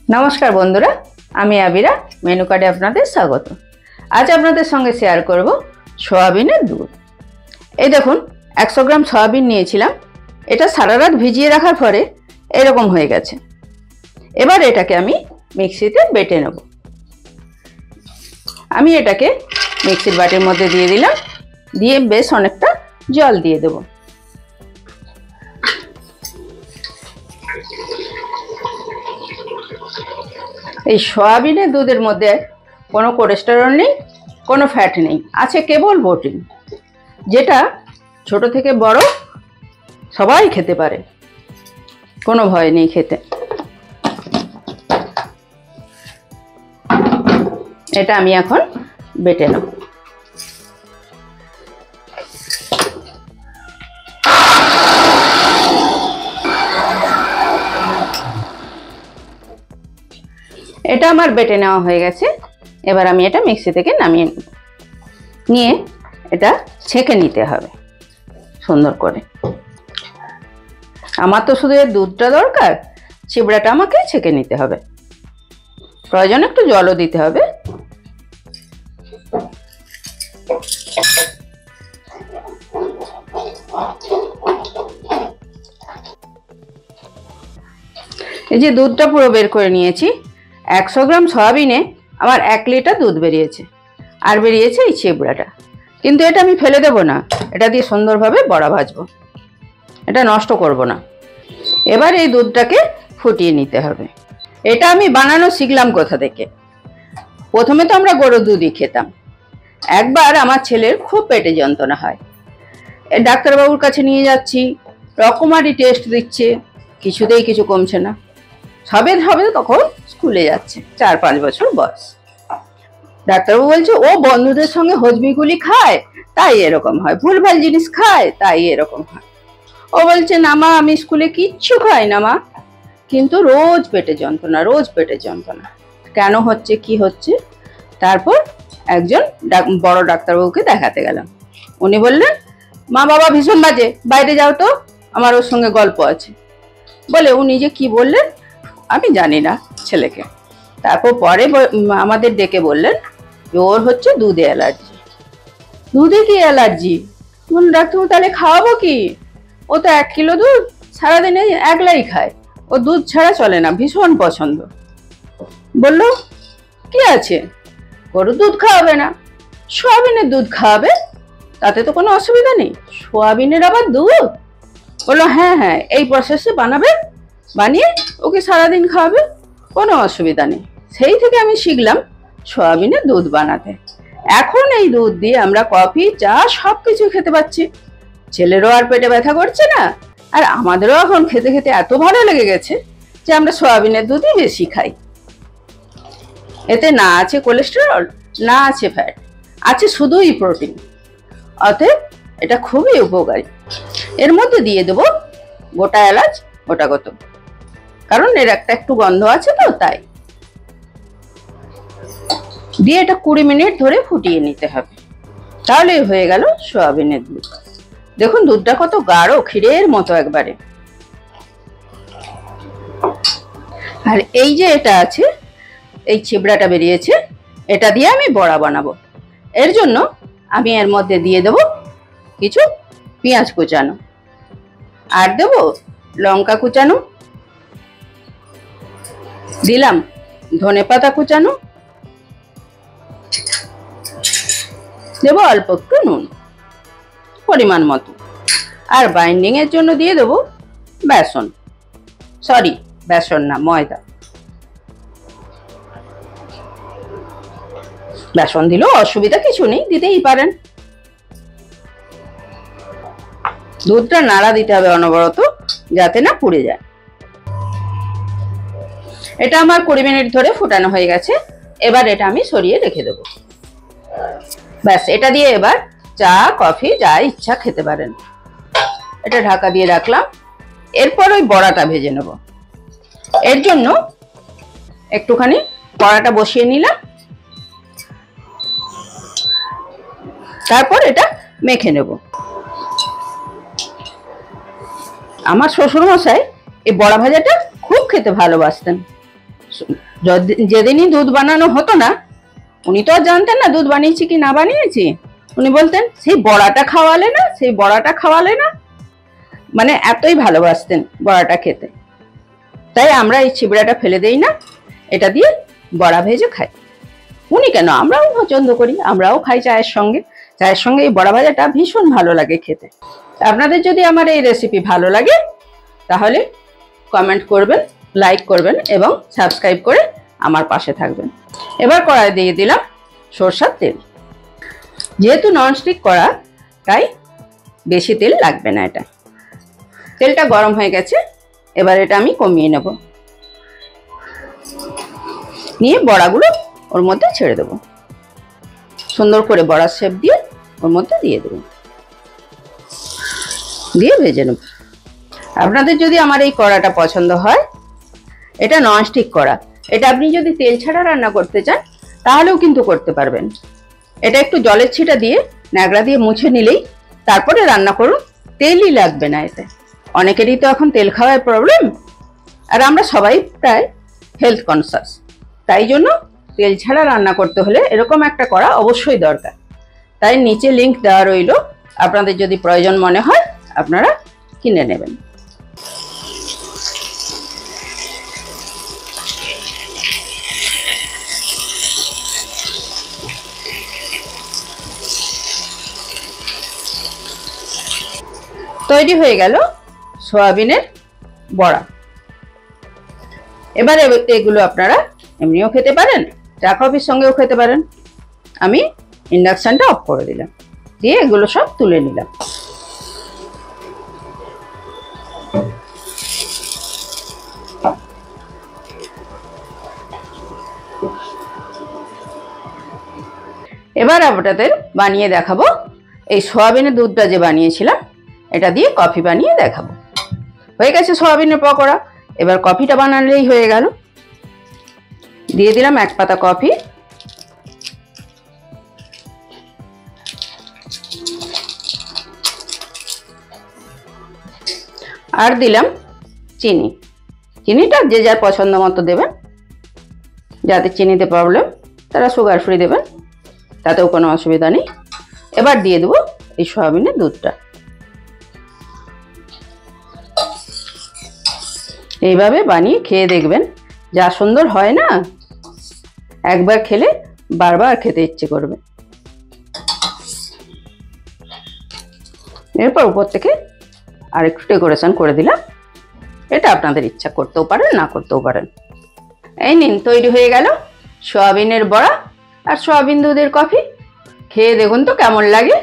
नमस्कार बंधुरा आमी आबिरा मेनू कार्डे आपनादेर स्वागत। आज आपनादेर संगे शेयर करब सोयाबिनेर दूध। এই দেখুন 100 গ্রাম সয়াবিন নিয়েছিলাম। এটা সারা রাত ভিজিয়ে রাখার পরে এরকম হয়ে গেছে। এবার এটাকে আমি মিক্সিতে বেটে নেব। আমি এটাকে মিক্সির বাটির মধ্যে দিয়ে দিলাম, দিয়ে বেশ অনেকটা জল দিয়ে দেব। এই সয়াবিনের দুধের মধ্যে কোনো কোলেস্টেরল নেই, কোনো ফ্যাট নেই, আছে কেবল প্রোটিন, যেটা ছোট থেকে বড় সবাই খেতে পারে, কোনো ভয় নেই খেতে। এটা আমি এখন বেটে নেব। এটা আমার বেটে নেওয়া হয়ে গেছে। এবার আমি এটা মিক্সি থেকে নামিয়ে নেব, নিয়ে এটা ছেঁকে নিতে হবে সুন্দর করে। আমার তো শুধু এর দুধটা দরকার, চিবড়াটা আমাকে ছেঁকে নিতে হবে। প্রয়োজনে একটু জলও দিতে হবে। এই যে দুধটা পুরো বের করে নিয়েছি। 100 গ্রাম সয়াবিনে আমার 1 লিটার দুধ বেরিয়েছে, আর বেরিয়েছে এই চিবড়াটা। কিন্তু এটা আমি ফেলে দেব না, এটা দিয়ে সুন্দরভাবে বড়া ভাজবো, এটা নষ্ট করব না। এবার এই দুধটাকে ফুটিয়ে নিতে হবে। এটা আমি বানানো শিখলাম কোথা থেকে? প্রথমে তো আমরা গরুর দুধই খেতাম। একবার আমার ছেলের খুব পেটে যন্ত্রণা হয়, ডাক্তারবাবুর কাছে নিয়ে যাচ্ছি, রকমারি টেস্ট দিচ্ছে, কিছুতেই কিছু কমছে না। সবে তখন স্কুলে যাচ্ছে, 4-5 বছর বয়স। ডাক্তারবাবু বলছে ও বন্ধুদের সঙ্গে হজমিগুলি খায় তাই এরকম হয়, ভুলভাল জিনিস খায় তাই এরকম হয়। ও বলছে না মা, আমি স্কুলে কিচ্ছু খাই না মা, কিন্তু রোজ পেটে যন্ত্রণা, রোজ পেটে যন্ত্রণা, কেন হচ্ছে কি হচ্ছে? তারপর একজন বড় ডাক্তারবাবুকে দেখাতে গেলাম। উনি বললেন মা বাবা ভীষণ বাজে, বাইরে যাও তো, আমার ওর সঙ্গে গল্প আছে বলে উনি যে কি বললেন আমি জানি না ছেলেকে। তারপর পরে আমাদের ডেকে বললেন ওর হচ্ছে দুধে অ্যালার্জি। দুধে কি অ্যালার্জি? ডাক্তারবাবু তাহলে খাওয়াবো কি? ও তো 1 কিলো দুধ সারাদিনে একলাই খায়, ও দুধ ছাড়া চলে না, ভীষণ পছন্দ। বলল কি আছে, গরুর দুধ খাওয়াবে না, সোয়াবিনের দুধ খাওয়াবে, তাতে তো কোনো অসুবিধা নেই। সোয়াবিনের আবার দুধ? বললো হ্যাঁ হ্যাঁ, এই প্রসেসে বানাবে, বানিয়ে ওকে সারাদিন খাওয়াবে, কোনো অসুবিধা নেই। সেই থেকে আমি শিখলাম সোয়াবিনের দুধ বানাতে। এখন এই দুধ দিয়ে আমরা কফি, চা সবকিছু খেতে পাচ্ছি। ছেলেরও আর পেটে ব্যথা করছে না, আর আমাদেরও এখন খেতে খেতে এত ভালো লেগে গেছে যে আমরা সোয়াবিনের দুধই বেশি খাই। এতে না আছে কোলেস্টেরল, না আছে ফ্যাট, আছে শুধুই প্রোটিন। অতএব এটা খুবই উপকারী। এর মধ্যে দিয়ে দেবো গোটা এলাচ, গোটাগত, কারণ এর একটু গন্ধ আছে তো তাই। দিয়ে এটা 20 মিনিট ধরে ফুটিয়ে নিতে হবে, তাহলে হয়ে গেল সোয়াবিনের দুধ। দেখুন দুধটা কত গাঢ়, ক্ষীরের মতো একবারে। আর এই যে এটা আছে, এই চিবড়াটা বেরিয়েছে, এটা দিয়ে আমি বড়া বানাবো। এর জন্য আমি এর মধ্যে দিয়ে দেব কিছু পেঁয়াজ কুচানো, আর দেব লঙ্কা কুচানো, দিলাম ধনেপাতা কুচানো, দেব অল্প একটু নুন পরিমাণ মতো, আর বাইন্ডিং এর জন্য দিয়ে দেব বেসন, সরি বেসন না, ময়দা। বেসন দিলেও অসুবিধা কিছু নেই, দিতেই পারেন। দুধটা নাড়া দিতে হবে অনবরত, যাতে না পুড়ে যায়। এটা আমার 20 মিনিট ধরে ফোটানো হয়ে গেছে। এবার এটা আমি সরিয়ে রেখে দেবো। ব্যাস, এটা দিয়ে এবার চা, কফি যা ইচ্ছা খেতে পারেন। এটা ঢাকা দিয়ে রাখলাম। এরপর ওই বড়াটা ভেজে নেব। এর জন্য একটুখানি কড়াটা বসিয়ে নিলাম, তারপর এটা মেখে নেব। আমার শ্বশুরমশাই এই বড়া ভাজাটা খুব খেতে ভালোবাসতেন। যেদিনই দুধ বানানো হতো না, উনি তো আর জানতেন না দুধ বানিয়েছি কি না বানিয়েছি, উনি বলতেন সেই বড়াটা খাওয়ালে না, সেই বড়াটা খাওয়ালে না। মানে এতই ভালোবাসতেন বড়াটা খেতে। তাই আমরা এই ছিবড়াটা ফেলে দেই না, এটা দিয়ে বড়া ভেজে খাই। উনি কেন, আমরাও পছন্দ করি, আমরাও খাই চায়ের সঙ্গে। চায়ের সঙ্গে এই বড়া ভাজাটা ভীষণ ভালো লাগে খেতে। আপনাদের যদি আমার এই রেসিপি ভালো লাগে তাহলে কমেন্ট করবেন, লাইক করবেন এবং সাবস্ক্রাইব করে আমার পাশে থাকবেন। এবার কড়াই দিয়ে দিলাম সরষের তেল। যেহেতু ননস্টিক কড়া তাই বেশি তেল লাগবে না। এটা তেলটা গরম হয়ে গেছে, এবার এটা আমি কমিয়ে নেব, নিয়ে বড়াগুলো ওর মধ্যে ছেড়ে দেবো। সুন্দর করে বড়ার শেপ দিয়ে ওর মধ্যে দিয়ে দেবো, দিয়ে ভেজে নেব। আপনাদের যদি আমার এই কড়াটা পছন্দ হয়, এটা ননস্টিক কড়া, এটা আপনি যদি তেল ছাড়া রান্না করতে চান তাহলেও কিন্তু করতে পারবেন। এটা একটু জলের ছিটা দিয়ে ন্যাকড়া দিয়ে মুছে নিলেই তারপরে রান্না করুন, তেলই লাগবে না এতে। অনেকেরই তো এখন তেল খাওয়ার প্রবলেম, আর আমরা সবাই প্রায় হেলথ কনসাস, তাই জন্য তেল ছাড়া রান্না করতে হলে এরকম একটা কড়া অবশ্যই দরকার। তাই নিচে লিংক দেওয়া রইল, আপনাদের যদি প্রয়োজন মনে হয় আপনারা কিনে নেবেন। তৈরি হয়ে গেল সয়াবিনের বড়া। এবার এগুলো আপনারা এমনিও খেতে পারেন, চা কফির সঙ্গেও খেতে পারেন। আমি ইন্ডাকশনটা অফ করে দিলাম, দিয়ে এগুলো সব তুলে নিলাম। এবার আপনাদের বানিয়ে দেখাবো এই সয়াবিনের দুধটা যে বানিয়েছিলাম, এটা দিয়ে কফি বানিয়ে দেখাবো। হয়ে গেছে সয়াবিনের পকোড়া, এবার কফিটা বানালেই হয়ে গেল। দিয়ে দিলাম 1 পাতা কফি, আর দিলাম চিনি। চিনিটা যে যার পছন্দ মতো দেবেন, যাদের চিনিতে প্রবলেম তারা সুগার ফ্রি দেবেন, তাতেও কোনো অসুবিধা নেই। এবার দিয়ে দেবো এই সয়াবিনের দুধটা। এইভাবে বানিয়ে খেয়ে দেখবেন, যা সুন্দর হয় না, একবার খেলে বারবার খেতে ইচ্ছে করবে। এরপর উপর থেকে আর একটু ডেকোরেশন করে দিলাম, এটা আপনাদের ইচ্ছা, করতেও পারেন না করতেও পারেন। এই নিন, তৈরি হয়ে গেল সয়াবিনের বড়া আর সয়াবিন দুধের কফি। খেয়ে দেখুন তো কেমন লাগে।